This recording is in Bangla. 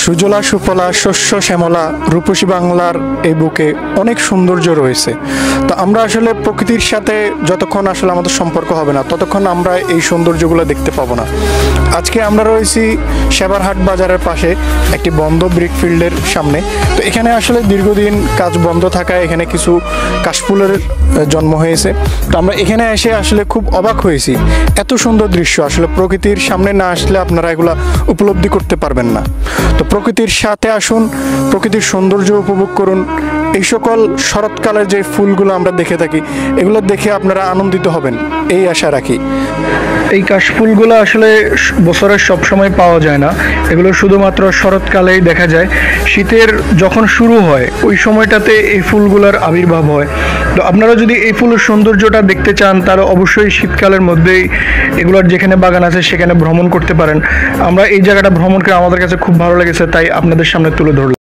সুজলা সুফলা শস্য শ্যামলা রূপসী বাংলার এই বুকে অনেক সৌন্দর্য রয়েছে। তো আমরা আসলে প্রকৃতির সাথে যতক্ষণ আসলে আমাদের সম্পর্ক হবে না ততক্ষণ আমরা এই সৌন্দর্যগুলো দেখতে পাবো না। আজকে আমরা রয়েছি সেবারহাট বাজারের পাশে একটি বন্ধ ব্রিকফিল্ডের সামনে। তো এখানে আসলে দীর্ঘদিন কাজ বন্ধ থাকায় এখানে কিছু কাশফুলের জন্ম হয়েছে। তো আমরা এখানে এসে আসলে খুব অবাক হয়েছি, এত সুন্দর দৃশ্য আসলে প্রকৃতির সামনে না আসলে আপনারা এগুলা উপলব্ধি করতে পারবেন না। তো প্রকৃতির সাথে আসুন, প্রকৃতির সৌন্দর্য উপভোগ করুন। এই সকল শরৎকালের যে ফুলগুলো আমরা দেখে থাকি এগুলো দেখে আপনারা আনন্দিত হবেন এই আশা রাখি। এই কাশফুলগুলো আসলে বছরের সব সময় পাওয়া যায় না, এগুলো শুধুমাত্র শরৎকালেই দেখা যায়। শীতের যখন শুরু হয় ওই সময়টাতে এই ফুলগুলোর আবির্ভাব হয়। তো আপনারা যদি এই ফুলের সৌন্দর্যটা দেখতে চান তাহলে অবশ্যই শীতকালের মধ্যেই এগুলোর যেখানে বাগান আছে সেখানে ভ্রমণ করতে পারেন। আমরা এই জায়গাটা ভ্রমণ করে আমাদের কাছে খুব ভালো লেগেছে, তাই আপনাদের সামনে তুলে ধরলাম।